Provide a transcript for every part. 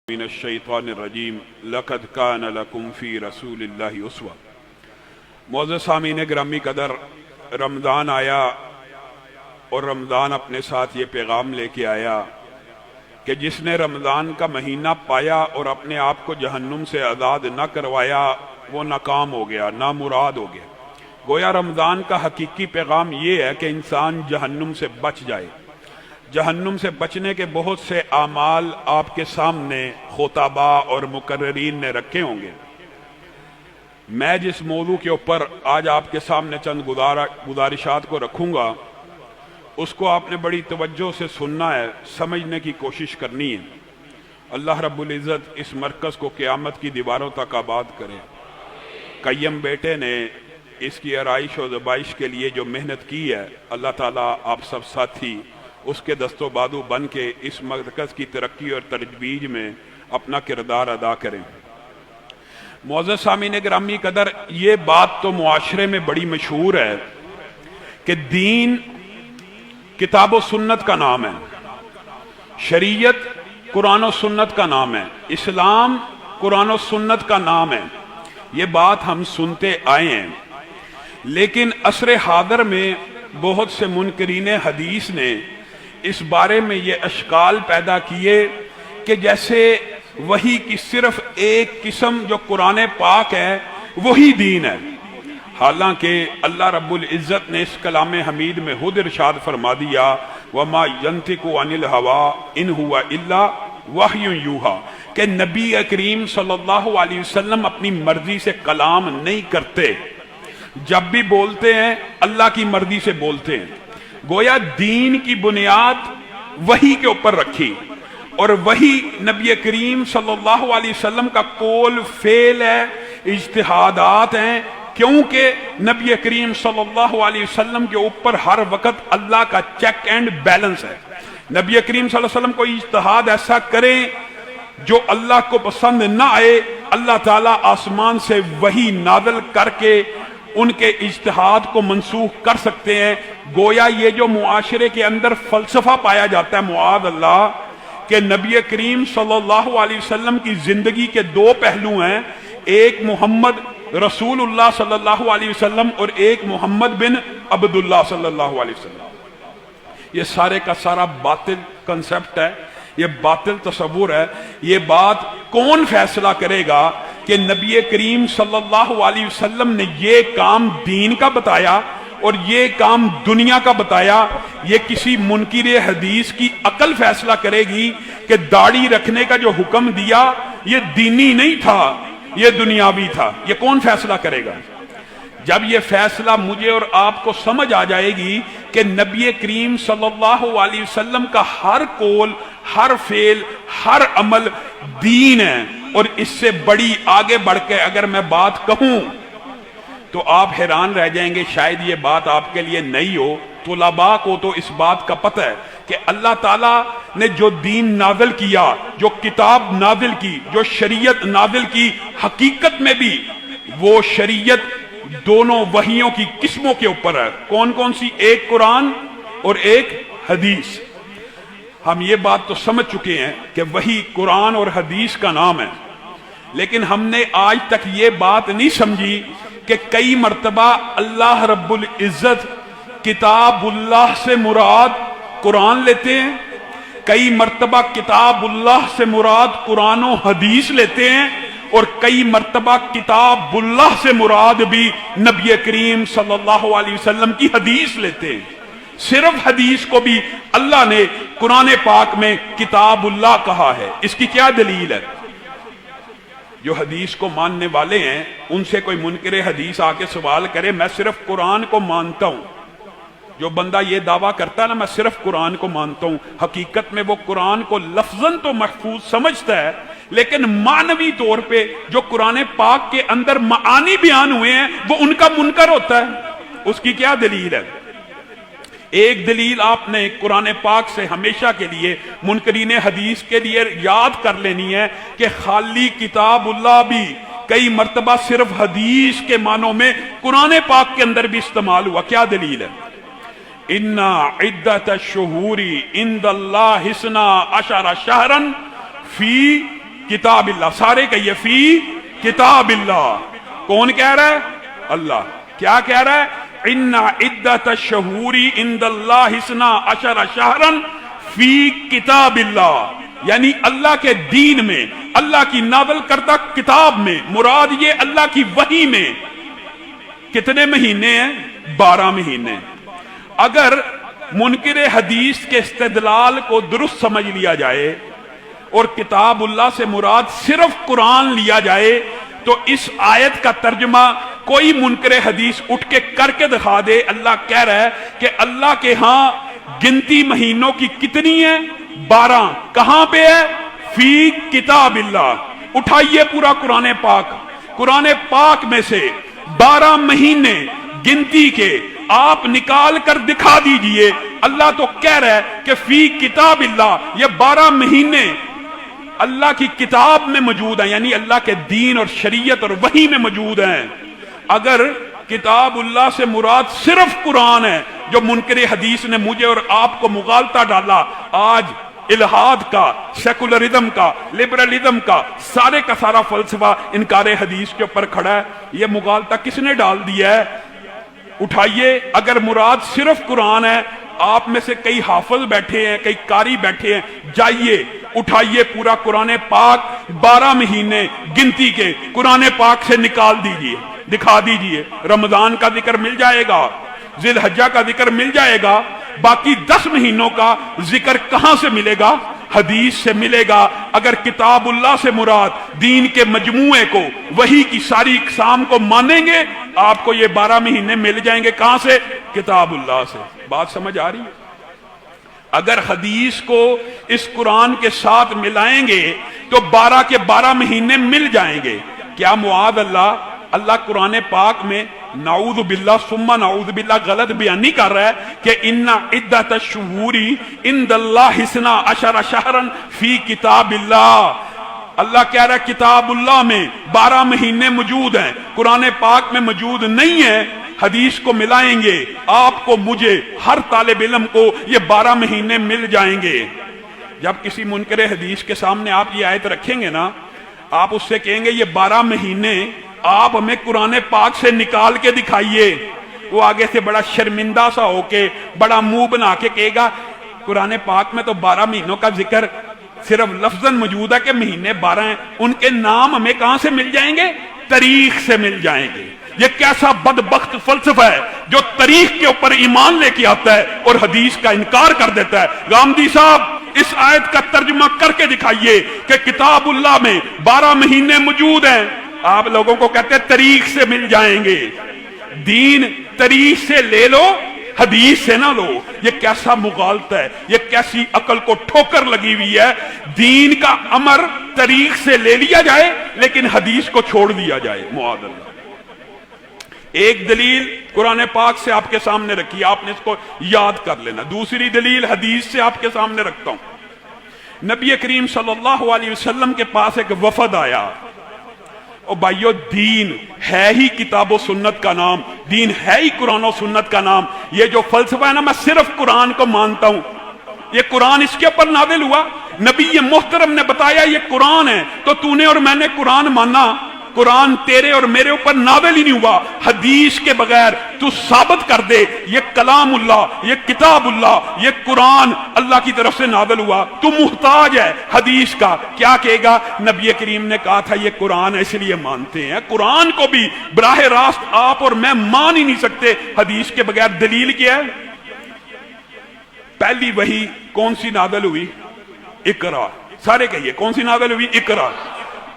من الشیطان الرجیم لقد کان لکم فی رسول اللہ اسوہ۔ معزز سامعین گرامی قدر، رمضان آیا اور رمضان اپنے ساتھ یہ پیغام لے کے آیا کہ جس نے رمضان کا مہینہ پایا اور اپنے آپ کو جہنم سے آزاد نہ کروایا وہ ناکام ہو گیا، نامراد ہو گیا۔ گویا رمضان کا حقیقی پیغام یہ ہے کہ انسان جہنم سے بچ جائے۔ جہنم سے بچنے کے بہت سے اعمال آپ کے سامنے خطباء اور مقررین نے رکھے ہوں گے۔ میں جس موضوع کے اوپر آج آپ کے سامنے چند گزارشات کو رکھوں گا اس کو آپ نے بڑی توجہ سے سننا ہے، سمجھنے کی کوشش کرنی ہے۔ اللہ رب العزت اس مرکز کو قیامت کی دیواروں تک آباد کرے۔ قیم بیٹے نے اس کی آرائش و زبائش کے لیے جو محنت کی ہے، اللہ تعالیٰ آپ سب ساتھی اس کے دست و بازو بن کے اس مرکز کی ترقی اور ترویج میں اپنا کردار ادا کریں۔ معزز سامعین گرامی قدر، یہ بات تو معاشرے میں بڑی مشہور ہے کہ دین کتاب و سنت کا نام ہے، شریعت قرآن و سنت کا نام ہے، اسلام قرآن و سنت کا نام ہے۔ یہ بات ہم سنتے آئے ہیں، لیکن عصر حاضر میں بہت سے منکرین حدیث نے اس بارے میں یہ اشکال پیدا کیے کہ جیسے وحی کی صرف ایک قسم جو قرآن پاک ہے وہی دین ہے، حالانکہ اللہ رب العزت نے اس کلام حمید میں خود ارشاد فرما دیا وَمَا يَنْتِقُ عَنِ الْهَوَىٰ إِنْ هُوَ إِلَّا وَحْيٌ يُوحَىٰ کہ نبی کریم صلی اللہ علیہ وسلم اپنی مرضی سے کلام نہیں کرتے، جب بھی بولتے ہیں اللہ کی مرضی سے بولتے ہیں۔ گویا دین کی بنیاد وحی کے اوپر رکھی، اور وحی نبی کریم صلی اللہ علیہ وسلم کا قول فعل ہے، اجتہادات ہیں، کیونکہ نبی کریم صلی اللہ علیہ وسلم کے اوپر ہر وقت اللہ کا چیک اینڈ بیلنس ہے۔ نبی کریم صلی اللہ علیہ وسلم کو اجتہاد ایسا کریں جو اللہ کو پسند نہ آئے، اللہ تعالیٰ آسمان سے وحی نازل کر کے ان کے اجتہاد کو منسوخ کر سکتے ہیں۔ گویا یہ جو معاشرے کے اندر فلسفہ پایا جاتا ہے معاذ اللہ کہ نبی کریم صلی اللہ علیہ وسلم کی زندگی کے دو پہلو ہیں، ایک محمد رسول اللہ صلی اللہ علیہ وسلم اور ایک محمد بن عبداللہ صلی اللہ علیہ وسلم، یہ سارے کا سارا باطل کنسپٹ ہے، یہ باطل تصور ہے۔ یہ بات کون فیصلہ کرے گا کہ نبی کریم صلی اللہ علیہ وسلم نے یہ کام دین کا بتایا اور یہ کام دنیا کا بتایا؟ یہ کسی منکر حدیث کی عقل فیصلہ کرے گی کہ داڑھی رکھنے کا جو حکم دیا یہ دینی نہیں تھا، یہ دنیاوی تھا؟ یہ کون فیصلہ کرے گا؟ جب یہ فیصلہ مجھے اور آپ کو سمجھ آ جائے گی کہ نبی کریم صلی اللہ علیہ وسلم کا ہر قول، ہر فعل، ہر عمل دین ہے، اور اس سے بڑی آگے بڑھ کے اگر میں بات کہوں تو آپ حیران رہ جائیں گے، شاید یہ بات آپ کے لیے نئی ہو۔ طلباء کو تو اس بات کا پتہ ہے کہ اللہ تعالیٰ نے جو دین نازل کیا، جو کتاب نازل کی، جو شریعت نازل کی، حقیقت میں بھی وہ شریعت دونوں وحیوں کی قسموں کے اوپر ہے۔ کون کون سی؟ ایک قرآن اور ایک حدیث۔ ہم یہ بات تو سمجھ چکے ہیں کہ وحی قرآن اور حدیث کا نام ہے، لیکن ہم نے آج تک یہ بات نہیں سمجھی کہ کئی مرتبہ اللہ رب العزت کتاب اللہ سے مراد قرآن لیتے ہیں، کئی مرتبہ کتاب اللہ سے مراد قرآن و حدیث لیتے ہیں، اور کئی مرتبہ کتاب اللہ سے مراد بھی نبی کریم صلی اللہ علیہ وسلم کی حدیث لیتے ہیں۔ صرف حدیث کو بھی اللہ نے قرآن پاک میں کتاب اللہ کہا ہے۔ اس کی کیا دلیل ہے؟ جو حدیث کو ماننے والے ہیں ان سے کوئی منکر حدیث آ کے سوال کرے، میں صرف قرآن کو مانتا ہوں۔ جو بندہ یہ دعویٰ کرتا ہے نا میں صرف قرآن کو مانتا ہوں، حقیقت میں وہ قرآن کو لفظاً تو محفوظ سمجھتا ہے، لیکن معنوی طور پہ جو قرآن پاک کے اندر معانی بیان ہوئے ہیں وہ ان کا منکر ہوتا ہے۔ اس کی کیا دلیل ہے؟ ایک دلیل آپ نے قرآن پاک سے ہمیشہ کے لیے منکرین حدیث کے لیے یاد کر لینی ہے کہ خالی کتاب اللہ بھی کئی مرتبہ صرف حدیث کے معنوں میں قرآن پاک کے اندر بھی استعمال ہوا۔ کیا دلیل ہے؟ ان عدت الشہور عند اللہ 12 شہرا فی किताबिल्लाह। सारे कहिए फी किताबिल्लाह। कौन कह रहा है? अल्लाह। क्या कह रहा है? इन्ना इद्दत शहूरी इंदल्लाह हिस्ना अशर शहरन फी किताबिल्लाह। यानी अल्लाह के दीन में, अल्लाह की नावल करता किताब में, मुराद ये अल्लाह की वही में कितने महीने हैं? 12 महीने। अगर मुनकिर हदीस के इस्तेदलाल को दुरुस्त समझ लिया जाए और किताबुल्लाह से मुराद सिर्फ कुरान लिया जाए तो इस आयत का तर्जुमा कोई मुनकिर हदीस उठ के करके दिखा दे। अल्लाह कह रहा है कि अल्लाह के यहां गिनती महीनों की कितनी है? 12। कहां पे है? फी किताबिल्लाह। उठाइए पूरा कुरान पाक, कुरान पाक में से 12 महीने गिनती के आप निकाल कर दिखा दीजिए। अल्लाह तो कह रहा है कि फी किताबिल्लाह, ये 12 महीने अल्लाह की किताब में मौजूद है, यानी अल्लाह के दीन और शरीयत और वही में मौजूद हैं। अगर किताबुल्लाह से मुराद सिर्फ कुरान है, जो मुनकिर हदीस ने मुझे और आपको मुगालता डाला, आज इल्हाद का, सेकुलरिज्म का, लिबरलिज्म का सारे का सारा फलसफा इनकार हदीस के ऊपर खड़ा है। ये मुगालता किसने डाल दिया है? उठाइए, अगर मुराद सिर्फ कुरान है, आप में से कई हाफिज बैठे हैं, कई कारी बैठे हैं, जाइए उठाइए पूरा कुरान पाक 12 महीने गिनती के कुरान पाक से निकाल दीजिए, दिखा दीजिए। रमजान का जिक्र मिल जाएगा, जिलहज्जा का जिक्र मिल जाएगा, बाकी 10 महीनों का जिक्र कहां से मिलेगा? हदीस से मिलेगा। अगर किताबुल्लाह से मुराद दीन के मजमूए को, वही की सारी इकसाम को मानेंगे, आपको ये 12 महीने मिल जाएंगे। कहां से? किताबुल्लाह से। बात समझ आ रही है? अगर हदीस को इस कुरान के साथ मिलाएंगे तो 12 के 12 महीने मिल जाएंगे। क्या मुआद अल्लाह, अल्लाह कुरान पाक में नाऊज़ बिल्लाह सुम्मा नाऊज़ बिल्लाह गलत बयानी कर रहा है कि इन्ना इद्दत शुहूरी इंदल्लाह हिस्ना अशर शहरन फी किताबिल्लाह। अल्लाह कह रहा है किताबुल्लाह में 12 महीने मौजूद हैं, कुरान पाक में मौजूद नहीं है। हदीस को मिलाएंगे, आपको, मुझे, हर तालिब इल्म को ये 12 महीने मिल जाएंगे। जब किसी मुनकर हदीस के सामने आप ये आयत रखेंगे ना, आप उससे कहेंगे ये 12 महीने आप हमें कुरान पाक से निकाल के दिखाइए। वो आगे से बड़ा शर्मिंदा सा होके, बड़ा मुंह बना के कहेगा कुरान पाक में तो 12 महीनों का जिक्र सिर्फ लफ्जन मौजूद है कि महीने 12 हैं। उनके नाम हमें कहां से मिल जाएंगे? तारीख से मिल जाएंगे। ये कैसा बदबख्त फलसफा है जो तारीख के ऊपर ईमान लेके आता है और हदीस का इनकार कर देता है। गामदी साहब, इस आयत का तर्जुमा करके दिखाइए कि किताबुल्लाह में 12 महीने मौजूद हैं। आप लोगों को कहते हैं तारीख से मिल जाएंगे। दीन तारीख से ले लो, हदीस से ना लो। ये कैसा मुगालता है, ये कैसी अकल को ठोकर लगी हुई है। दीन का अमर तारीख से ले लिया जाए लेकिन हदीस को छोड़ दिया जाए। मुआदल्ला। एक दलील कुरान पाक से आपके सामने रखी, आपने इसको याद कर लेना। दूसरी दलील हदीस से आपके सामने रखता हूं। नबी करीम सल्लल्लाहु अलैहि वसल्लम के पास एक वफद आया। और भाइयों, दीन है ही किताब और सुन्नत का नाम, दीन है ही कुरान और सुन्नत का नाम। ये जो फलसफा है ना, मैं सिर्फ कुरान को मानता हूं, ये कुरान इसके ऊपर नाजिल हुआ, नबी ये मोहतरम ने बताया ये कुरान है, तो तूने और मैंने कुरान माना। कुरान तेरे और मेरे ऊपर नाजिल ही नहीं हुआ। हदीस के बगैर तू साबित कर दे ये कलामुल्लाह, ये किताबुल्लाह, ये कुरान अल्लाह की तरफ से नाजिल हुआ। तू मुहताज है हदीस का। क्या कहेगा? नबी करीम ने कहा था ये कुरान है इसलिए मानते हैं। कुरान को भी बराह रास्त आप और मैं मान ही नहीं सकते हदीस के बगैर। दलील क्या है? पहली वही कौन सी नाजिल हुई? इकरा। सारे कहिए कौन सी नाजिल हुई? इकरा।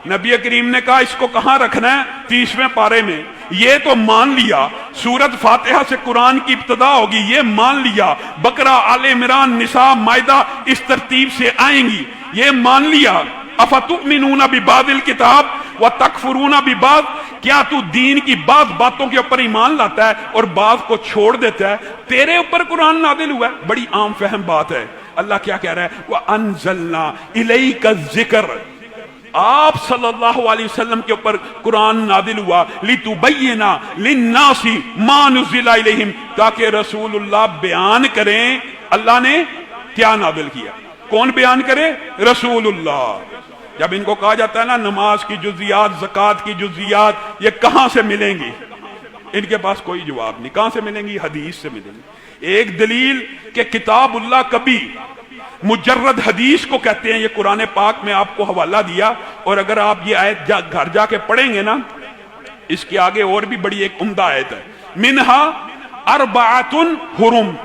नबी करीम ने कहा इसको कहां रखना है? 30वें पारे में। ये तो मान लिया सूरत फातिहा से कुरान की इब्तिदा होगी, ये मान लिया। बकरा, आले इमरान, निसा, मायदा इस तरतीब से आएंगी, ये मान लिया। अफतुमिनूना बिबादिल किताब व तकफुरूना बिबाद। क्या तू दीन की बात बातों के ऊपर ईमान लाता है और बात को छोड़ देता है? तेरे ऊपर कुरान नादिल हुआ है, बड़ी आम फहम बात है। अल्लाह क्या कह रहा है? व अनज़लना इलैका ज़िक्र। आप सल्लल्लाहु अलैहि वसल्लम के ऊपर कुरान नादिल हुआ लितुबय्यिना लिन्नासी मा नुज़िला इलैहिम, ताकि रसूलुल्लाह बयान करें। अल्लाह ने क्या नादिल किया? कौन बयान करे? रसूलुल्लाह। जब इनको कहा जाता है ना नमाज की जुजियात, ज़कात की जुजियात ये कहां से मिलेंगी, इनके पास कोई जवाब नहीं। कहां से मिलेंगी? हदीस से मिलेंगी। एक दलील कि किताबुल्लाह कभी मुजर्रद हदीस को कहते हैं, ये कुरान पाक में आपको हवाला दिया, और अगर आप ये आयत घर जाके पढ़ेंगे ना, इसके आगे और भी बड़ी एक उम्दा आयत है, मिनहा अरबाअतुन हुरुम।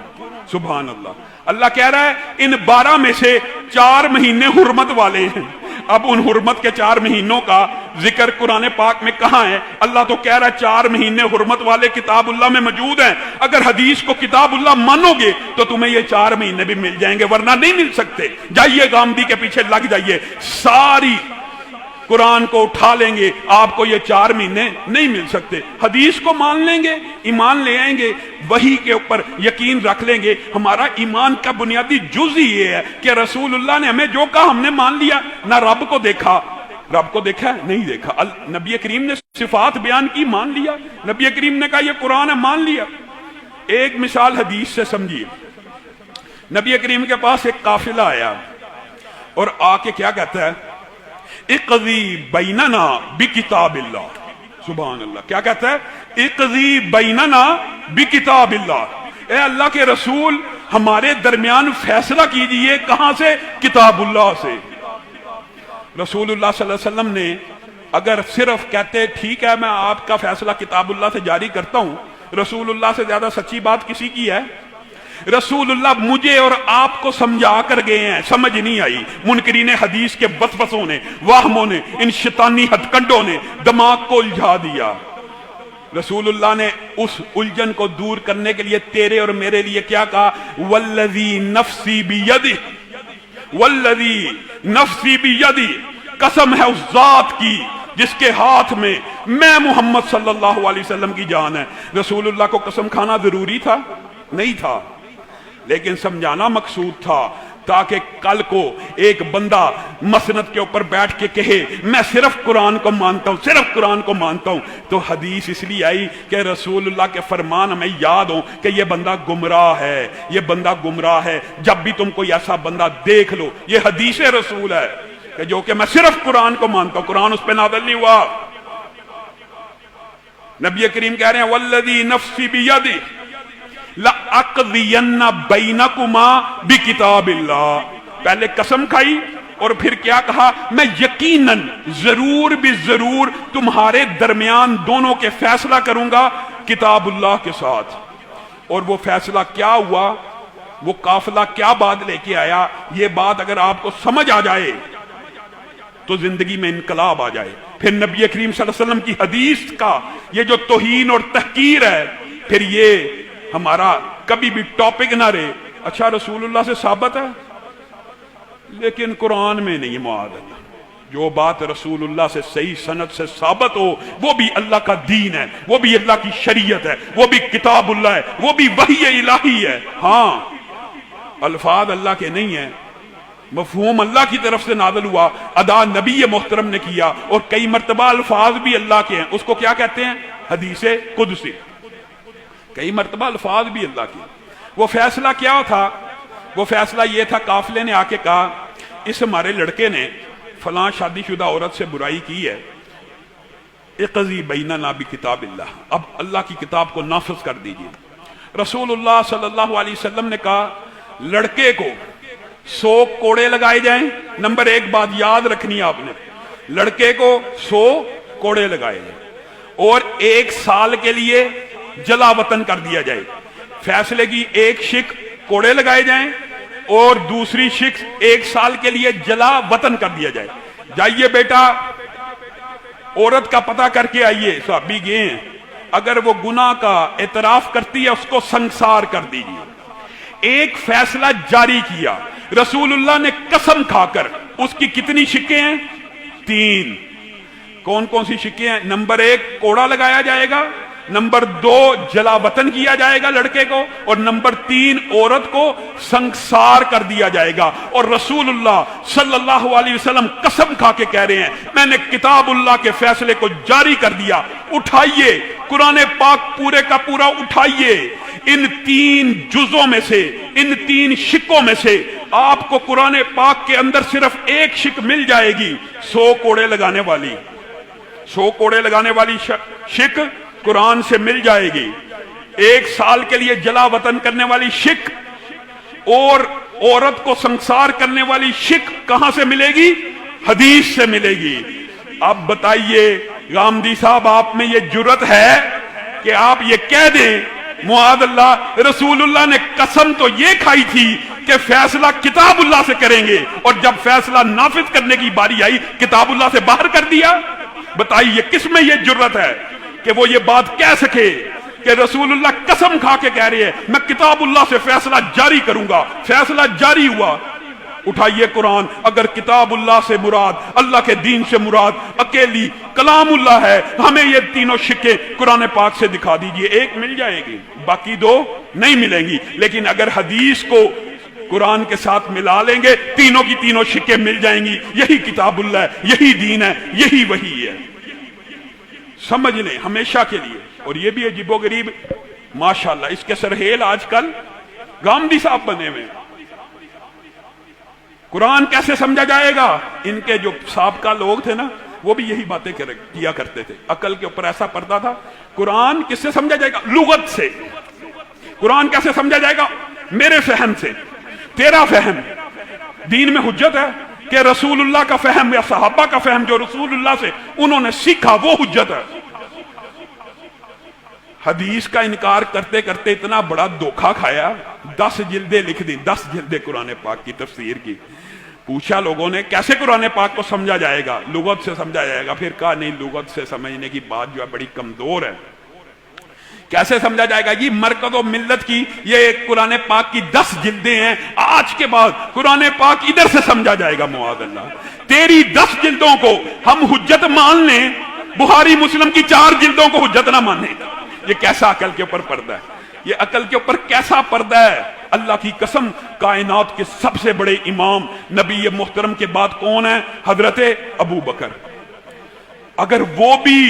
सुभान अल्लाह, अल्लाह कह रहा है इन 12 में से 4 महीने हुर्मत वाले हैं। अब उन हुर्मत के 4 महीनों का जिक्र कुरान पाक में कहां है? अल्लाह तो कह रहा है 4 महीने हुर्मत वाले किताबुल्लाह में मौजूद हैं। अगर हदीस को किताबुल्लाह मानोगे तो तुम्हें ये 4 महीने भी मिल जाएंगे, वरना नहीं मिल सकते। जाइए गामदी के पीछे लग जाइए, सारी कुरान को उठा लेंगे, आपको ये 4 महीने नहीं मिल सकते। हदीस को मान लेंगे, ईमान ले आएंगे, वही के ऊपर यकीन रख लेंगे। हमारा ईमान का बुनियादी जुज ही ये है कि रसूलुल्लाह ने हमें जो कहा हमने मान लिया। ना रब को देखा, रब को देखा नहीं देखा, नबी करीम ने सिफात बयान की, मान लिया। नबी करीम ने कहा ये कुरान है, मान लिया। एक मिसाल हदीस से समझिए। नबी करीम के पास एक काफिला आया और आके क्या कहता है, इक़ज़ी बैनना बिकिताबिल्लाह। सुभान अल्लाह, क्या कहता है? इक़ज़ी बैनना बिकिताबिल्लाह। ए अल्लाह के रसूल, हमारे दरमियान फैसला कीजिए। कहां से? किताबुल्लाह से। रसूलुल्लाह सल्लल्लाहु अलैहि वसल्लम ने अगर सिर्फ कहते ठीक है मैं आपका फैसला किताबुल्लाह से जारी करता हूं, रसूलुल्लाह से ज्यादा सच्ची बात किसी की है? रसूलुल्लाह मुझे और आपको समझा कर गए हैं, समझ नहीं आई। मुनकरीन हदीस के वसवसों ने, वाहमों ने, इन शैतानी हथकंडों ने दिमाग को उलझा दिया। रसूलुल्लाह ने उस उलझन को दूर करने के लिए तेरे और मेरे लिए क्या कहा? वल्लज़ी नफ्सी बियदी, वल्लज़ी नफ्सी बियदी, कसम है उस जात की जिसके हाथ में मैं मोहम्मद सल्लल्लाहु अलैहि वसल्लम की जान है। रसूलुल्लाह को कसम खाना जरूरी था? नहीं था, लेकिन समझाना मकसूद था ताकि कल को एक बंदा मसनद के ऊपर बैठ के कहे मैं सिर्फ कुरान को मानता हूं, सिर्फ कुरान को मानता हूं। तो हदीस इसलिए आई कि रसूलुल्लाह के फरमान हमें याद हो कि ये बंदा गुमराह है, ये बंदा गुमराह है। जब भी तुम कोई ऐसा बंदा देख लो, ये हदीस रसूल है कि जो कि मैं सिर्फ कुरान को मानता हूं, कुरान उस पर नाज़िल नहीं हुआ। नबी करीम कह रहे हैं वल्लज़ी नफ्सी बियदी लअक़ज़ियन्ना बैनकुमा बिकिताबिल्लाह। पहले कसम खाई और फिर क्या कहा? मैं यकीनन जरूर भी जरूर तुम्हारे दरमियान दोनों के फैसला करूंगा किताबुल्लाह के साथ। और वो फैसला क्या हुआ, वो काफिला क्या बात लेके आया, ये बात अगर आपको समझ आ जाए तो जिंदगी में इनकलाब आ जाए। फिर नबी करीम सल्लल्लाहु अलैहि वसल्लम की हदीस का ये जो तौहीन और तहकीर है, फिर ये हमारा कभी भी टॉपिक ना रहे। अच्छा रसूलुल्लाह से साबित है, लेकिन कुरान में नहीं। मुआज़ जो बात रसूलुल्लाह से सही सनद से साबित हो, वो भी अल्लाह का दीन है, वो भी अल्लाह की शरीयत है, वो भी किताबुल्लाह है, वो भी वही इलाही है। हाँ, अल्फाज अल्लाह के नहीं है, मफहूम अल्लाह की तरफ से नाज़िल हुआ, अदा नबी मोहतरम ने किया, और कई मर्तबा अल्फाज भी अल्लाह के हैं। उसको क्या कहते हैं? हदीसे कुदसी। कई मर्तबा अल्फाज भी अल्लाह के। वो फैसला क्या था? वो फैसला ये था, काफिले ने आके कहा इस हमारे लड़के ने फलां शादीशुदा औरत से बुराई की है, इक़ज़ी बैनना बिकिताबिल्लाह, अब अल्लाह की किताब को नाफिज कर दीजिए। रसूलुल्लाह सल्लल्लाहु अलैहि वसल्लम ने कहा लड़के को 100 कोड़े लगाए जाएं। नंबर 1 बात याद रखनी है आपने, लड़के को 100 कोड़े लगाए जाए और 1 साल के लिए जला वतन कर दिया जाए। फैसले की एक शिक कोड़े लगाए जाएं और दूसरी शिक 1 साल के लिए जला वतन कर दिया जाए। जाइए बेटा औरत का पता करके आइए, सहाबी गए हैं, अगर वो गुनाह का एतराफ करती है उसको संसार कर दीजिए। एक फैसला जारी किया रसूलुल्लाह ने कसम खाकर। उसकी कितनी शिक्कें हैं? 3। कौन कौन सी शिक्कें हैं? नंबर 1 कोड़ा लगाया जाएगा, नंबर 2 जला वतन किया जाएगा लड़के को, और नंबर 3 औरत को संसार कर दिया जाएगा। और रसूलुल्लाह सल्लल्लाहु अलैहि वसल्लम कसम खा के कह रहे हैं मैंने किताबुल्लाह के फैसले को जारी कर दिया। उठाइए कुरान पाक पूरे का पूरा उठाइए, इन 3 जुजों में से, इन 3 शिकों में से आपको कुरान पाक के अंदर सिर्फ एक शिक मिल जाएगी, 100 कोड़े लगाने वाली, 100 कोड़े लगाने वाली शिक कुरान से मिल जाएगी। 1 साल के लिए जला वतन करने वाली शिक और औरत को संसार करने वाली शिक कहां से मिलेगी? हदीस से मिलेगी। अब बताइए गामदी साहब, आप में ये जुर्रत है कि आप ये कह दें मुआदल्लाह रसूलुल्लाह ने कसम तो ये खाई थी कि फैसला किताबुल्लाह से करेंगे, और जब फैसला नाफिज करने की बारी आई किताबुल्लाह से बाहर कर दिया। बताइए किस में ये जुर्रत है कि वो ये बात कह सके कि रसूलुल्लाह कसम खा के कह रहे हैं मैं किताबुल्लाह से फैसला जारी करूंगा। फैसला जारी हुआ। उठाइए कुरान, अगर किताबुल्लाह से मुराद, अल्लाह के दीन से मुराद अकेली कलामुल्लाह है, हमें ये तीनों शिक्के कुरान पाक से दिखा दीजिए, एक मिल जाएगी, बाकी 2 नहीं मिलेंगी। लेकिन अगर हदीस को कुरान के साथ मिला लेंगे, तीनों की तीनों शिक्के मिल जाएंगी। यही किताबुल्लाह है, यही दीन है, यही वही है। समझ लें हमेशा के लिए। और ये भी अजीबोगरीब माशाल्लाह इसके सरहेल आजकल गामदी साहब बने हुए। कुरान कैसे समझा जाएगा? इनके जो साबका लोग थे ना, वो भी यही बातें किया करते थे। अकल के ऊपर ऐसा पर्दा था। कुरान किससे समझा जाएगा? लुगत से। कुरान कैसे समझा जाएगा? मेरे फहम से, तेरा फहम। दीन में हुज्जत है कि रसूलुल्लाह का फहम या सहाबा का फहम जो रसूलुल्लाह से उन्होंने सीखा, वो हुज्जत है। हदीस का इनकार करते करते इतना बड़ा धोखा खाया, 10 जिल्दें लिख दी, 10 जिल्दें कुरान पाक की तफसीर की। पूछा लोगों ने कैसे कुरान पाक को समझा जाएगा? लुगत से समझा जाएगा। फिर कहा नहीं, लुगत से समझने की बात जो है बड़ी कमजोर है। कैसे समझा जाएगा? ये मरकज़ व मिल्लत की ये कुरान पाक की 10 जिल्दें हैं। आज के बाद कुरान पाक इधर से समझा जाएगा। मुआज़ल्लाह, तेरी 10 जिल्दों को हम हुज्जत मान लें, बुखारी मुस्लिम की 4 जिल्दों को हुज्जत ना माने। ये कैसा अकल के ऊपर पर्दा है? ये अकल के ऊपर कैसा पर्दा है? अल्लाह की कसम, कायनात के सबसे बड़े इमाम नबी मुहतरम के बाद कौन है? हजरत अबू बकर। अगर वो भी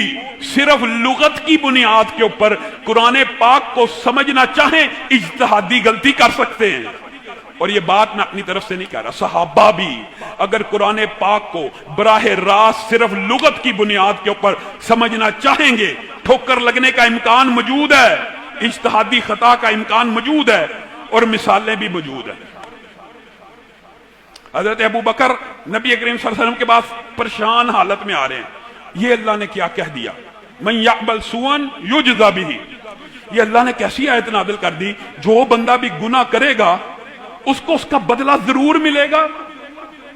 सिर्फ लुगत की बुनियाद के ऊपर कुरान पाक को समझना चाहें, इज्तिहादी गलती कर सकते हैं। और ये बात मैं अपनी तरफ से नहीं कह रहा, सहाबा भी अगर कुरान पाक को बराह रास्त सिर्फ लुगत की बुनियाद के ऊपर समझना चाहेंगे, ठोकर लगने का इम्कान मौजूद है, इज्तिहादी खता का इम्कान मौजूद है, और मिसालें भी मौजूद है। हजरत अबू बकर नबी करीम सल्लल्लाहु अलैहि वसल्लम के पास परेशान हालत में आ रहे हैं। ये अल्लाह ने क्या कह दिया? मन यअमल सुअन युजज़ा बिही। ये अल्लाह ने कैसी आयत नाज़िल कर दी? जो बंदा भी गुनाह करेगा उसको उसका बदला जरूर मिलेगा।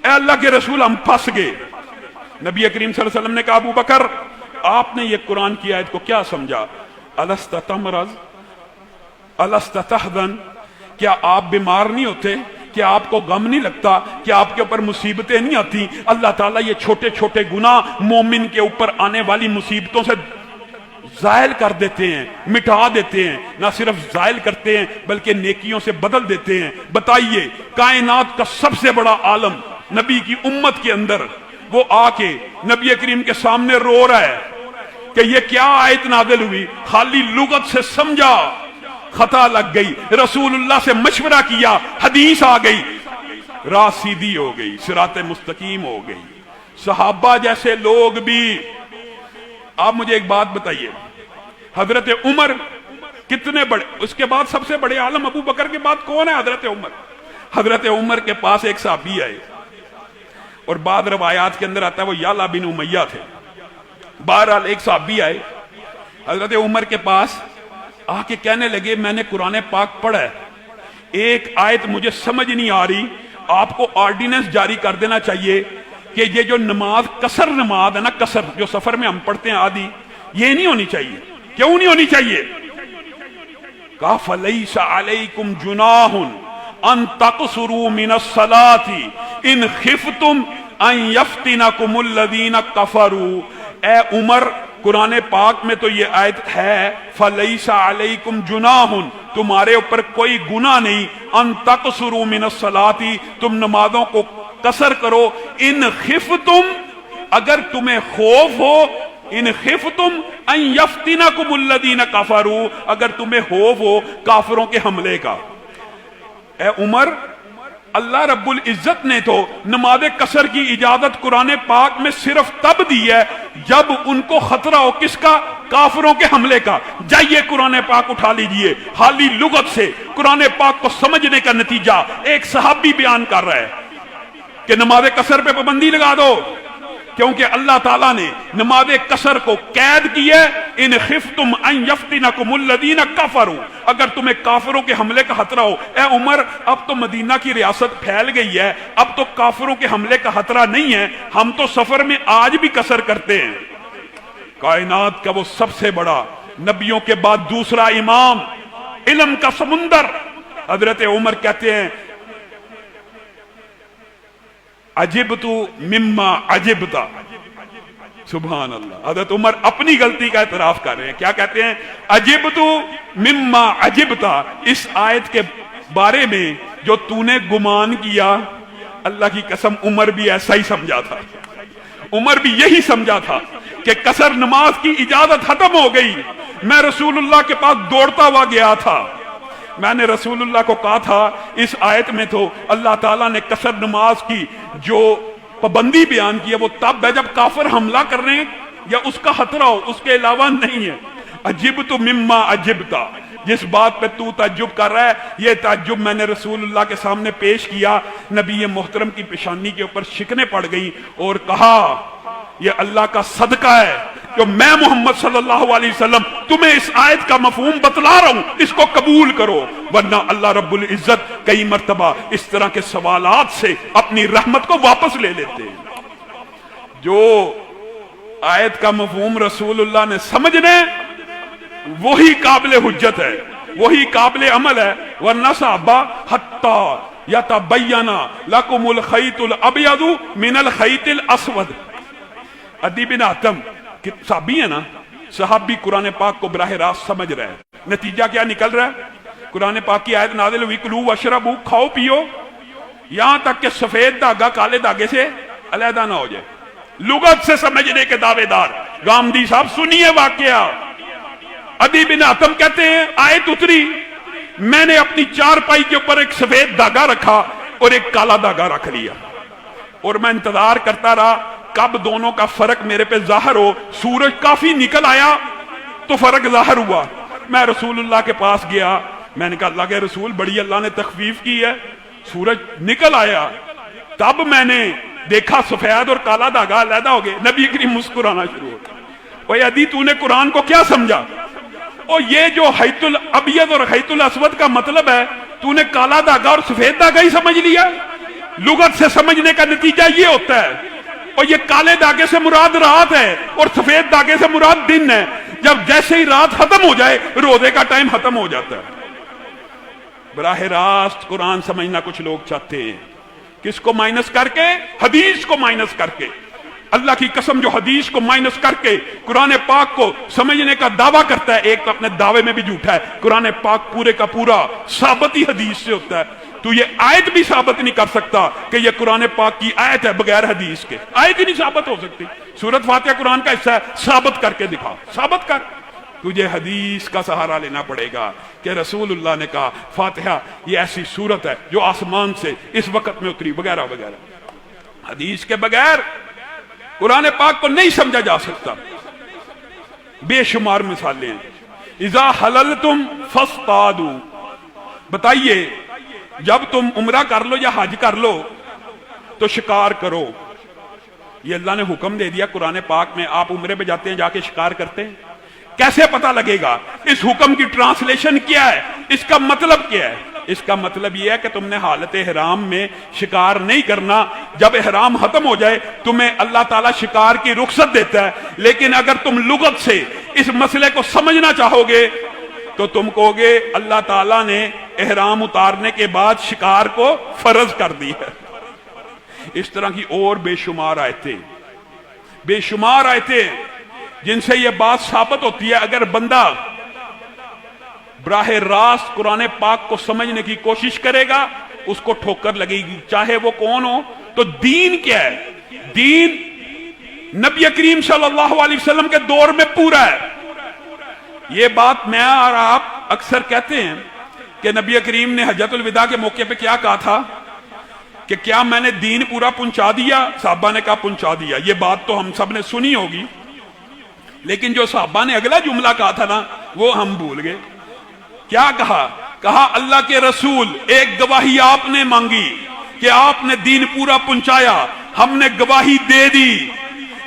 ए अल्लाह के रसूल, हम फंस गए। नबी करीम सल्लल्लाहु अलैहि वसल्लम ने कहा, अबू बकर आपने ये कुरान की आयत को क्या समझा? अलस्त तमरज अलस्त तहज़न, क्या आप बीमार नहीं होते? क्या आपको गम नहीं लगता? क्या आपके ऊपर मुसीबतें नहीं आती? अल्लाह ताला ये छोटे छोटे गुनाह मोमिन के ऊपर आने वाली मुसीबतों से जायल कर देते हैं, मिटा देते हैं। ना सिर्फ जायल करते हैं बल्कि नेकियों से बदल देते हैं। बताइए, कायनात का सबसे बड़ा आलम नबी की उम्मत के अंदर, वो आके नबी करीम के सामने रो रहा है कि ये क्या आयत नाज़िल हुई? खाली लुगत से समझा, खता लग गई। रसूलुल्लाह से मशवरा किया, हदीस आ गई, राह सीधी हो गई, सिराते मुस्तकीम हो गई। सहाबा जैसे लोग भी। आप मुझे एक बात बताइए, हजरत उमर कितने बड़े, उसके बाद सबसे बड़े आलम अबू बकर के बाद कौन है? हजरत उमर। हजरत उमर के पास एक साहबी आए, और बाद रवायात के अंदर आता है वो याला बिन उमैया थे। बहरहाल एक साहबी आए हजरत उमर के पास, आके कहने लगे मैंने कुरान पाक पढ़ा है, एक आयत मुझे समझ नहीं आ रही, आपको ऑर्डिनेंस जारी कर देना चाहिए कि ये जो नमाज कसर नमाज है ना, कसर जो सफर में हम पढ़ते हैं आदि, ये नहीं होनी चाहिए। क्यों नहीं होनी चाहिए? कहा फलैसा अलैकुम जुनाहुन अन तक़सुरू मिनस सलाती इन खिफ्तुम अन यफ्तिनकुमुल लदीना कफरू। ए उमर, कुरान पाक में तो ये आयत है, फलैसा अलैकुम जुनाहुन, तुम्हारे ऊपर कोई गुनाह नहीं, अन तक़सुरू मिनस सलाती, तुम नमाजों को कसर करो, इन खिफ्तुम, अगर तुम्हें खौफ हो इन खिफ्तुम अन यफ्तिनकुम अल्लज़ीना कफरू, अगर तुम्हें हो काफिरों के हमले का। ए उमर, अल्लाह रब्बुल इज्जत ने तो नमाज कसर की इजाजत कुरान पाक में सिर्फ तब दी है जब उनको खतरा हो, किसका? काफिरों के हमले का। जाइए कुरान पाक उठा लीजिए, हाली लुगत से कुरान पाक को समझने का नतीजा एक सहाबी बयान कर रहा है कि नमाज कसर पे पाबंदी लगा दो, क्योंकि अल्लाह ताला ने नमाज कसर को कैद किया। इन खिफ्तुम अन यफ्तिनकुम अल्लज़ीना कफरू, अगर तुम्हें काफिरों के हमले का खतरा हो। ए उमर, अब तो मदीना की रियासत फैल गई है, अब तो काफिरों के हमले का खतरा नहीं है, हम तो सफर में आज भी कसर करते हैं। कायनात का वो सबसे बड़ा, नबियों के बाद दूसरा इमाम, इल्म का समुंदर, हजरत उमर कहते हैं अजिबतु मिम्मा अजिबता। सुभान अल्लाह, हजरत उमर अपनी गलती का एतराफ कर रहे हैं। क्या कहते हैं? अजिबतु मिम्मा अजिबता, इस आयत के बारे में जो तूने गुमान किया, अल्लाह की कसम उमर भी ऐसा ही समझा था। उमर भी यही समझा था कि कसर नमाज की इजाजत खत्म हो गई। मैं रसूलुल्लाह के पास दौड़ता हुआ गया था, मैंने रसूलुल्लाह को कहा था इस आयत में तो अल्लाह ताला ने कसर नमाज की जो पाबंदी बयान की है वो तब है जब काफिर हमला कर रहे हैं या उसका खतरा हो, उसके अलावा नहीं है। अजिब तो मिम्मा अजिबता, जिस बात पे तू ताज्जुब कर रहा है, ये ताज्जुब मैंने रसूलुल्लाह के सामने पेश किया। नबी मोहतरम की पेशानी के ऊपर शिकने पड़ गई और कहा ये अल्लाह का सदका है जो मैं मोहम्मद सल्लल्लाहु अलैहि वसल्लम तुम्हें इस आयत का मफहूम बतला रहा हूं, इसको कबूल करो, वरना अल्लाह रब्बुल इज्जत कई मर्तबा इस तरह के सवालात से अपनी रहमत को वापस ले लेते हैं। जो आयत का मफहूम रसूलुल्लाह ने समझने, वही काबिल हुज्जत है, वही काबिल अमल है, वरना साहबा हत्ता यतबय्यना लकुमुल खैतुल अबयदु मिनल खैतिल अस्वद। अदी बिन आतम साहबी है ना, सहाबी कुरान पाक को बराह रास्त समझ रहे हैं। नतीजा क्या निकल रहा है? कुरान पाक की आयत नाज़िल हुई, कुलू वशरबू, खाओ पियो, यहां तक कि सफेद धागा काले धागे से अलहदा ना हो जाए। लुगत से समझने के दावेदार गामदी साहब सुनिए वाकया। अदी बिन आतम कहते हैं आयत उतरी, मैंने अपनी चारपाई के ऊपर एक सफेद धागा रखा और एक काला धागा रख लिया और मैं इंतजार करता रहा कब दोनों का फर्क मेरे पे जाहिर हो। सूरज काफी निकल आया तो फर्क जाहिर हुआ। मैं रसूलुल्लाह के पास गया, मैंने कहा अल्लाह के रसूल बड़ी अल्लाह ने तखफीफ की है, सूरज निकल आया, तब मैंने देखा सफेद और काला धागा अलहदा हो गए। नबी करीम मुस्कुराना शुरू हो गया। भाई अदी तूने कुरान को क्या समझा? और ये जो हैतुल अबियद और हैतुल अस्वद का मतलब है, तूने काला धागा और सफेद धागा ही समझ लिया। लुगत से समझने का नतीजा ये होता है। और ये काले धागे से मुराद रात है और सफेद धागे से मुराद दिन है। जब जैसे ही रात खत्म हो जाए रोजे का टाइम खत्म हो जाता है। बराह रास्त कुरान समझना कुछ लोग चाहते हैं, किसको माइनस करके? हदीस को माइनस करके। अल्लाह की कसम, जो हदीस को माइनस करके कुरान पाक को समझने का दावा करता है, एक तो अपने दावे में भी झूठा है। कुरान पाक पूरे का पूरा साबित ही हदीस से होता है। तू ये आयत भी साबित नहीं कर सकता कि ये कुरान पाक की आयत है बगैर हदीस के। आयत ही नहीं साबित हो सकती। सूरत फातिहा कुरान का हिस्सा है, साबित करके दिखा, साबित कर। तुझे हदीस का सहारा लेना पड़ेगा कि रसूलुल्लाह ने कहा फातिहा ये ऐसी सूरत है जो आसमान से इस वक्त में उतरी, वगैरह वगैरह। हदीस के बगैर कुरान पाक को नहीं समझा जा सकता। बेशुमार मिसालें हैं। इज़ा हललतुम फस्तादू, बताइए जब तुम उम्रा कर लो या हज कर लो तो शिकार करो। ये अल्लाह ने हुक्म दे दिया कुरान पाक में। आप उम्रे पे जाते हैं, जाके शिकार करते हैं, कैसे पता लगेगा? इस हुक्म की ट्रांसलेशन क्या है? इसका मतलब क्या है? इसका मतलब यह है कि तुमने हालत एहराम में शिकार नहीं करना। जब एहराम खत्म हो जाए तुम्हें अल्लाह ताला शिकार की रुख्सत देता है। लेकिन अगर तुम लुगत से इस मसले को समझना चाहोगे तो तुम कहोगे अल्लाह ताला ने एहराम उतारने के बाद शिकार को फर्ज कर दी है। इस तरह की और बेशुमार आयतें जिनसे यह बात साबित होती है। अगर बंदा बराह रास्त कुरान पाक को समझने की कोशिश करेगा उसको ठोकर लगेगी, चाहे वो कौन हो। तो दीन क्या है? दीन नबी करीम सल्लल्लाहु अलैहि वसल्लम के दौर में पूरा है। ये बात मैं और आप अक्सर कहते हैं कि नबी करीम ने हज्जतुल विदा के मौके पे क्या कहा था कि क्या मैंने दीन पूरा पहुंचा दिया? साहबा ने कहा पहुंचा दिया। ये बात तो हम सब ने सुनी होगी, लेकिन जो साहबा ने अगला जुमला कहा था ना, वो हम भूल गए। क्या कहा? कहा अल्लाह के रसूल, एक गवाही आपने मांगी कि आपने दीन पूरा पहुंचाया, हमने गवाही दे दी,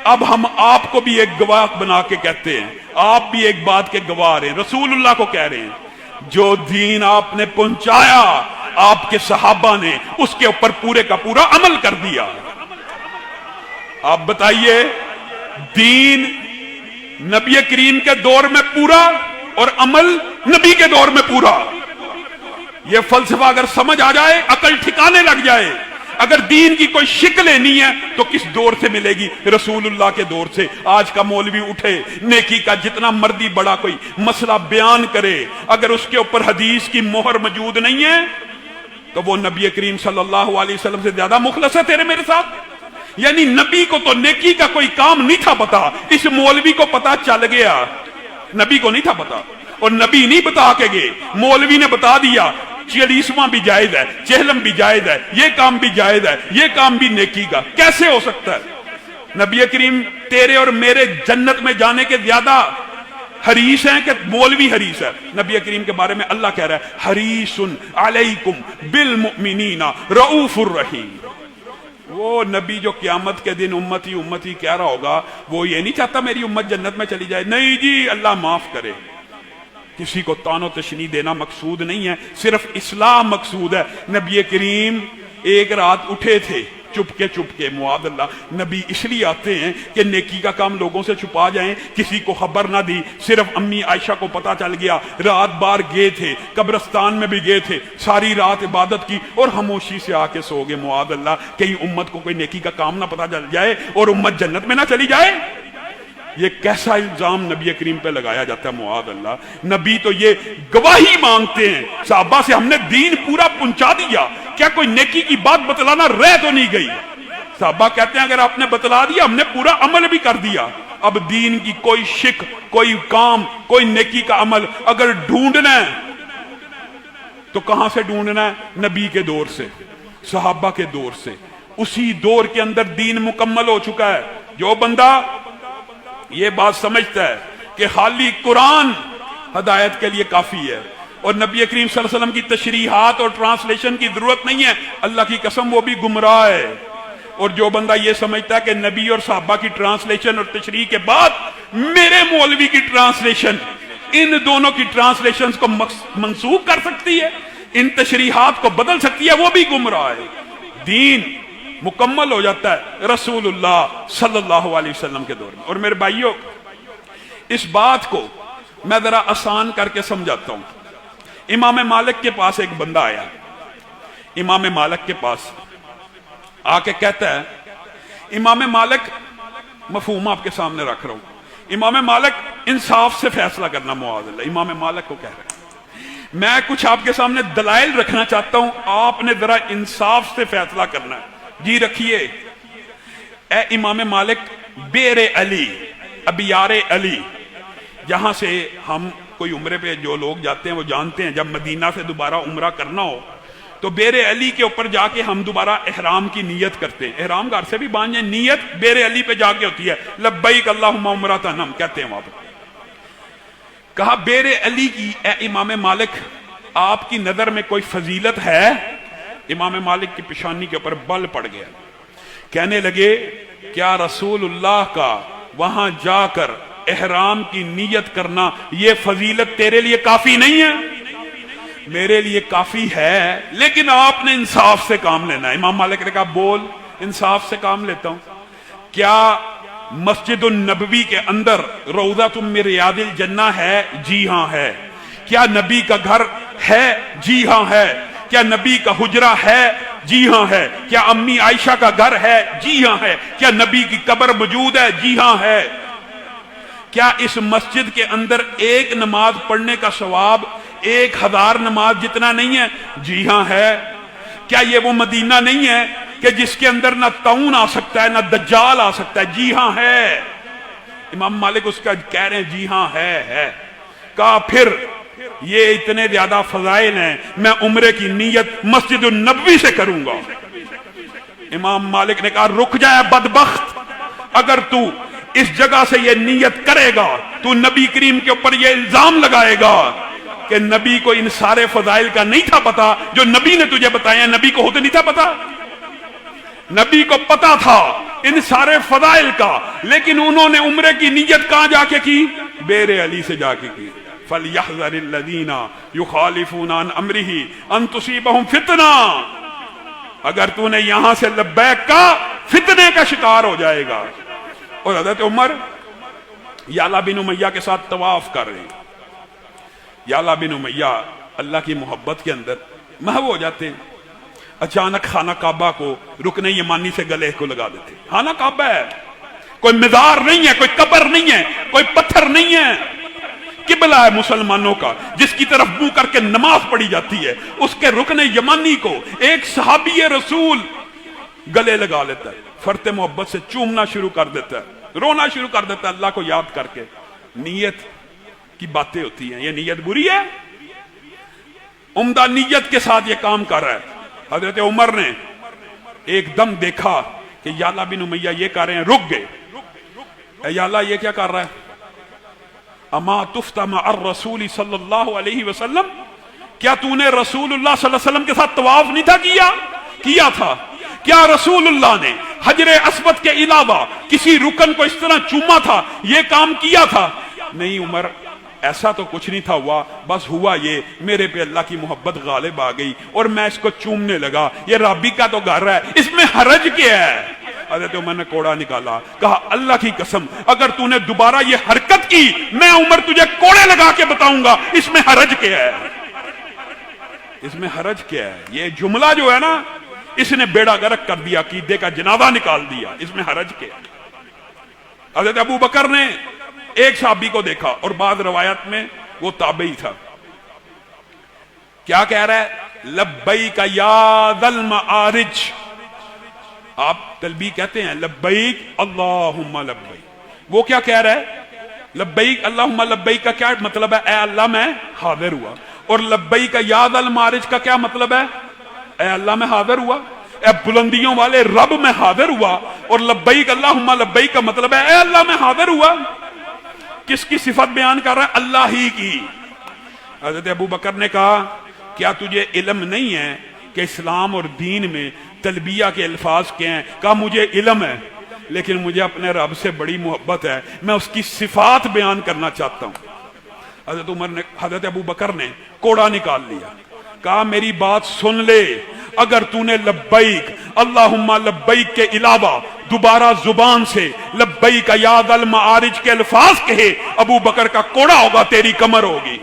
अब हम आपको भी एक गवाह बना के कहते हैं, आप भी एक बात के गवाह रहे हैं। रसूलुल्लाह को कह रहे हैं जो दीन आपने पहुंचाया, आपके सहाबा ने उसके ऊपर पूरे का पूरा अमल कर दिया। आप बताइए, दीन नबी करीम के दौर में पूरा और अमल नबी के दौर में पूरा। यह फलसफा अगर समझ आ जाए, अकल ठिकाने लग जाए, अगर दीन की कोई शिक लेनी है तो किस दौर से मिलेगी? रसूलुल्लाह के दौर से। आज का मौलवी उठे, नेकी का जितना मर्दी बड़ा कोई मसला बयान करे, अगर उसके ऊपर हदीस की मोहर मौजूद नहीं है तो वो नबी करीम सल्लल्लाहु अलैहि वसल्लम से ज्यादा मुखलस है तेरे मेरे साथ। यानी नबी को तो नेकी का कोई काम नहीं था पता, इस मौलवी को पता चल गया। नबी को नहीं था पता, और नबी नहीं बता के गए, मौलवी ने बता दिया। चिलीसवां भी जायज है, चहलम भी जायज है, ये काम भी जायज है, ये काम भी नेकी का। कैसे हो सकता है? नबी करीम तेरे और मेरे जन्नत में जाने के ज्यादा हरीस हैं कि मौलवी हरीस है? नबी करीम के बारे में अल्लाह कह रहा है हरीसुन अलैकुम बिल मुमिनीना रऊफुर रहीम। वो नबी जो क़यामत के दिन उम्मती उम्मती कह रहा होगा, वो ये नहीं चाहता मेरी उम्मत जन्नत में चली जाए। नहीं जी, अल्लाह माफ करे। किसी को तानो तशनी देना मकसूद नहीं है, सिर्फ इस्लाह मकसूद है। नबी करीम एक रात उठे थे चुपके मुआदल्ला। नबी इसलिए आते हैं कि नेकी का काम लोगों से छुपा जाएं, किसी को खबर ना दी, सिर्फ अम्मी आयशा को पता चल गया। रात बार गए थे, कब्रिस्तान में भी गए थे, सारी रात इबादत की और खामोशी से आके सो गए। मुआदल्ला, कहीं उम्मत को कोई नेकी का काम ना पता चल जाए और उम्मत जन्नत में ना चली जाए। ये कैसा इल्जाम नबी करीम पे लगाया जाता है? मुआद अल्लाह। नबी तो ये गवाही मांगते हैं साहबा से, हमने दीन पूरा पहुंचा दिया। क्या कोई नेकी की बात बतलाना रह तो नहीं गई? साहबा कहते हैं अगर आपने बतला दिया, हमने पूरा अमल भी कर दिया। अब दीन की कोई शिक, कोई काम, कोई नेकी का अमल अगर ढूंढना है तो कहां से ढूंढना है? नबी के दौर से, सहाबा के दौर से। उसी दौर के अंदर दीन मुकम्मल हो चुका है। जो बंदा ये बात समझता है कि खाली कुरान हदायत के लिए काफी है और नबी करीम सल्लल्लाहु अलैहि वसल्लम की तशरीहात और ट्रांसलेशन की जरूरत नहीं है, अल्लाह की कसम वो भी गुमराह है। और जो बंदा ये समझता है कि नबी और साहबा की ट्रांसलेशन और तशरीह के बाद मेरे मौलवी की ट्रांसलेशन इन दोनों की ट्रांसलेशन को मंसूख कर सकती है, इन तशरीहात को बदल सकती है, वो भी गुमराह है। दीन मुकम्मल हो जाता है रसूलुल्लाह सल्लल्लाहु अलैहि वसल्लम के दौर में। और मेरे भाइयों, इस बात को मैं जरा आसान करके समझाता हूं। इमाम मालिक के पास एक बंदा आया, इमाम मालिक के पास आके कहता है, इमाम मालिक, मफहूम आपके सामने रख रहा हूं, इमाम मालिक इंसाफ से फैसला करना। मुआज़ इमाम मालिक को कह रहे हैं मैं कुछ आपके सामने दलाइल रखना चाहता हूं, आपने जरा इंसाफ से फैसला करना है। जी रखिए। ए इमाम मालिक, बेरे अली, अबियारे अली, जहां से हम कोई उम्रे पे जो लोग जाते हैं वो जानते हैं, जब मदीना से दोबारा उम्रा करना हो तो बेरे अली के ऊपर जाके हम दोबारा एहराम की नियत करते हैं। एहराम घर से भी बांधे, नियत बेरे अली पे जाके होती है, लब्बैक अल्लाहुम्मा उम्रतन हम कहते हैं वहां पर। कहा बेरे अली की, ए इमाम मालिक, आपकी नजर में कोई फजीलत है? इमाम मालिक की पेशानी के ऊपर बल पड़ गया। कहने लगे क्या रसूलुल्लाह का वहां जाकर एहराम की नियत करना यह फजीलत तेरे लिए काफी नहीं है? मेरे लिए काफी है, लेकिन आपने इंसाफ से काम लेना है। इमाम मालिक ने कहा बोल, इंसाफ से काम लेता हूं। क्या मस्जिद नबवी के अंदर रौज़तुम मिन रियादिल जन्नह है? जी हां है। क्या नबी का घर है? जी हां है। क्या नबी का हुजरा है? जी हां है। क्या अम्मी आयशा का घर है? जी हां है। क्या नबी की कब्र मौजूद है? जी हां है। क्या इस मस्जिद के अंदर एक नमाज पढ़ने का सवाब 1000 नमाज जितना नहीं है? जी हां है। क्या ये वो मदीना नहीं है کہ جس کے اندر نہ طاعون آ سکتا ہے نہ دجال آ سکتا ہے؟ جی ہاں ہے۔ امام مالک اس کا کہہ رہے ہیں جی ہاں ہے۔ کہا پھر یہ اتنے زیادہ فضائل ہیں، میں عمرے کی نیت مسجد النبوی سے کروں گا۔ امام مالک نے کہا رک جائے بدبخت، اگر تو اس جگہ سے یہ نیت کرے گا تو نبی کریم کے اوپر یہ الزام لگائے گا کہ نبی کو ان سارے فضائل کا نہیں تھا پتا جو نبی نے تجھے بتایا۔ نبی کو خود نہیں تھا پتا، نبی کو پتا تھا ان سارے فضائل کا، لیکن انہوں نے عمرے کی نیت کہاں جا کے کی؟ بیر علی سے جا کے کی۔ فَلْيَحْذَرِ الَّذِينَ يُخَالِفُونَ عَنْ أَمْرِهِ أَن تُصِيبَهُمْ فِتْنَةٌ، اگر تو نے یہاں سے لبیک کا فتنے کا شکار ہو جائے گا۔ اور حضرت عمر یعلا بن امیہ کے ساتھ طواف کر رہے ہیں۔ یعلا بن امیہ اللہ کی محبت کے اندر محو ہو جاتے ہیں، اچانک خانہ کعبہ کو رکن یمانی سے گلے کو لگا دیتے۔ خانہ کعبہ ہے، کوئی مزار نہیں ہے، کوئی قبر نہیں ہے، کوئی پتھر نہیں ہے، قبلہ ہے مسلمانوں کا جس کی طرف منہ کر کے نماز پڑھی جاتی ہے، اس کے رکن یمانی کو ایک صحابی رسول گلے لگا لیتا ہے، فرط محبت سے چومنا شروع کر دیتا ہے، رونا شروع کر دیتا ہے اللہ کو یاد کر کے۔ نیت کی باتیں ہوتی ہیں، یہ نیت بری ہے، عمدہ نیت کے ساتھ یہ کام کر رہا ہے۔ حضرت عمر نے ایک دم دیکھا کہ یعلا بن امیہ یہ کر رہے ہیں، رک گئے۔ اے یعلا یہ کیا کر رہا ہے؟ اما تفت مع الرسول صلی اللہ علیہ وسلم، کیا تو نے رسول اللہ صلی اللہ علیہ وسلم کے ساتھ طواف نہیں تھا کیا تھا؟ کیا رسول اللہ نے حجر اسود کے علاوہ کسی رکن کو اس طرح چوما تھا، یہ کام کیا تھا؟ نہیں عمر، ایسا تو کچھ نہیں تھا ہوا، بس ہوا یہ میرے پہ اللہ کی محبت غالب آ گئی اور میں اس کو چومنے لگا، یہ رابی کا تو گھر ہے، اس میں حرج کیا ہے؟ حضرت عمر نے کوڑا نکالا، کہا اللہ کی قسم اگر تو نے دوبارہ یہ حرکت کی میں عمر تجھے کوڑے لگا کے بتاؤں گا، اس میں حرج کیا ہے؟ اس میں حرج کیا ہے؟ یہ جملہ جو ہے نا اس نے بیڑا غرق کر دیا، عقیدے کا جنازہ نکال دیا، اس میں حرج کیا ہے؟ حضرت ابو بکر نے ایک صحابی کو دیکھا اور بعض روایت میں وہ تابعی تھا، کیا کہہ رہا ہے؟ لبیک یا ذا المعارج، آپ تلبیہ کہتے ہیں لبیک اللہم لبیک، وہ کیا کہہ رہا ہے؟ لبیک اللہم لبیک کا کیا مطلب ہے؟ اے اللہ میں حاضر ہوا۔ اور لبیک یا ذا المعارج کا کیا مطلب ہے؟ اے اللہ میں حاضر ہوا، اے بلندیوں والے رب میں حاضر ہوا۔ اور لبیک اللہم لبیک کا مطلب ہے اے اللہ میں حاضر ہوا۔ کس کی صفت بیان کر رہا ہے؟ اللہ ہی کی۔ حضرت ابو بکر نے کہا کیا تجھے علم نہیں ہے کہ اسلام اور دین میں تلبیہ کے الفاظ کیا ہیں؟ کہا مجھے علم ہے، لیکن مجھے اپنے رب سے بڑی محبت ہے، میں اس کی صفات بیان کرنا چاہتا ہوں۔ حضرت ابو بکر نے کوڑا نکال لیا، کہا میری بات سن لے، اگر تو نے لبیک اللہم لبیک کے علاوہ دوبارہ زبان سے لبیک یا ذا المعارج کے الفاظ کہے، ابو بکر کا کوڑا ہوگا، تیری کمر ہوگی۔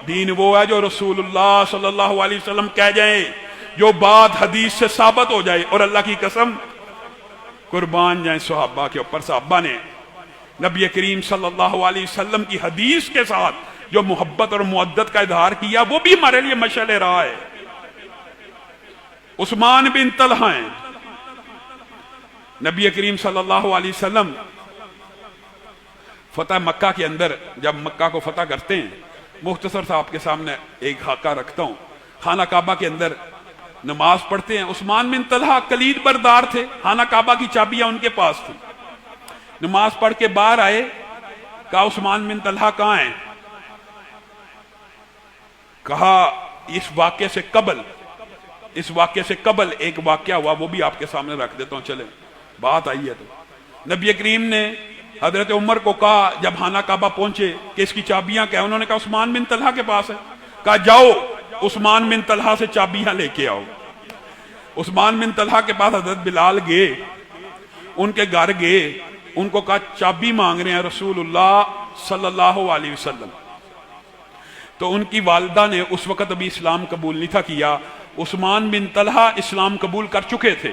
دین وہ ہے جو رسول اللہ صلی اللہ علیہ وسلم کہہ جائیں، جو بات حدیث سے ثابت ہو جائے، اور اللہ کی قسم قربان جائیں صحابہ کے اوپر، صحابہ نے نبی کریم صلی اللہ علیہ وسلم کی حدیث کے ساتھ جو محبت اور مودت کا اظہار کیا، وہ بھی ہمارے لیے مشعل راہ ہے۔ عثمان بن طلحہ ہیں، نبی کریم صلی اللہ علیہ وسلم فتح مکہ کے اندر جب مکہ کو فتح کرتے ہیں، مختصر سا آپ کے سامنے ایک خاکہ رکھتا ہوں، خانہ کعبہ کے اندر نماز پڑھتے ہیں۔ عثمان بن طلحہ کلید بردار تھے، خانہ کعبہ کی چابیاں ان کے پاس تھی۔ نماز پڑھ کے باہر آئے، کہا عثمان بن طلحہ کہاں ہیں؟ کہا اس واقعے سے قبل ایک واقعہ ہوا، وہ بھی آپ کے سامنے رکھ دیتا ہوں، چلیں بات آئی ہے تو۔ نبی کریم نے حضرت عمر کو کہا جب خانہ کعبہ پہنچے کہ اس کی چابیاں کیا؟ انہوں نے کہا عثمان بن طلحہ کے پاس ہے۔ کہا جاؤ عثمان بن طلحہ سے چابیاں لے کے آؤ۔ عثمان بن طلحہ کے پاس حضرت بلال گئے، ان کے گھر گئے، ان کو کہا چابی مانگ رہے ہیں رسول اللہ صلی اللہ علیہ وسلم۔ تو ان کی والدہ نے اس وقت ابھی اسلام قبول نہیں تھا کیا، عثمان بن طلحہ اسلام قبول کر چکے تھے۔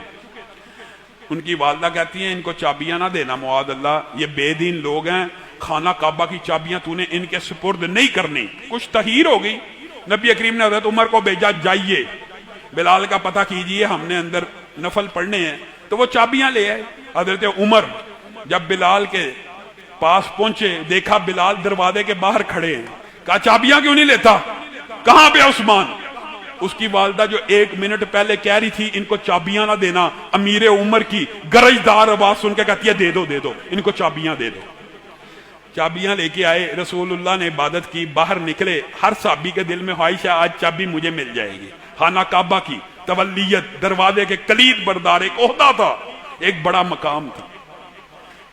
ان کی والدہ کہتی ہیں ان کو چابیاں نہ دینا معاذ اللہ، یہ بے دین لوگ ہیں، خانہ کعبہ کی چابیاں تو نے ان کے سپرد نہیں کرنی۔ کچھ تحیر ہو گئی، نبی کریم نے حضرت عمر کو بھیجا جائیے بلال کا پتہ کیجئے، ہم نے اندر नफल पढ़ने हैं, तो वो चाबियां ले आए। हजरत उमर जब बिलाल के पास पहुंचे, देखा बिलाल दरवाजे के बाहर खड़े हैं, कहा चाबियां क्यों नहीं लेता, कहां पे उस्मान? उसकी वालदा जो 1 मिनट पहले कह रही थी इनको चाबियां ना देना, अमीर उमर की गरजदार आवाज सुन के कहती है दे दो इनको चाबियां दे दो। चाबियां लेके आए, रसूलुल्लाह ने इबादत की, बाहर निकले। हर साहबी के दिल में ख्वाहिश है आज चाबी मुझे मिल जाएगी। खाना काबा की तवल्लियत, दरवाजे के कलीद बरदार, एक ओहदा था, एक बड़ा मकाम था।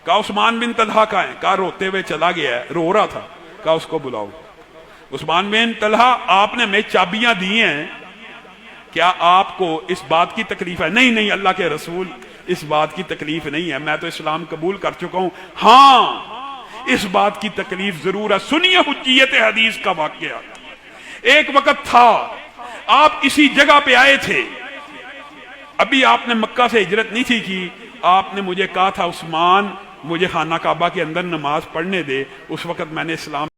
कहा उस्मान बिन तलहा का है? कहा रोते हुए चला गया है, रो रहा था। कहा उसको बुलाओ। उस्मान बिन तलहा, आपने हमें चाबियां दी हैं, क्या आपको इस बात की तकलीफ है? नहीं नहीं अल्लाह के रसूल, इस बात की तकलीफ नहीं है, मैं तो इस्लाम कबूल कर चुका हूं। हाँ इस बात की तकलीफ जरूर है। सुनिए हुज्जियत हदीस का वाकया। एक वक्त था आप इसी जगह पे आए थे, अभी आपने मक्का से हिजरत नहीं थी की, आपने मुझे कहा था उस्मान मुझे खाना काबा के अंदर नमाज पढ़ने दे। उस वक्त मैंने इस्लाम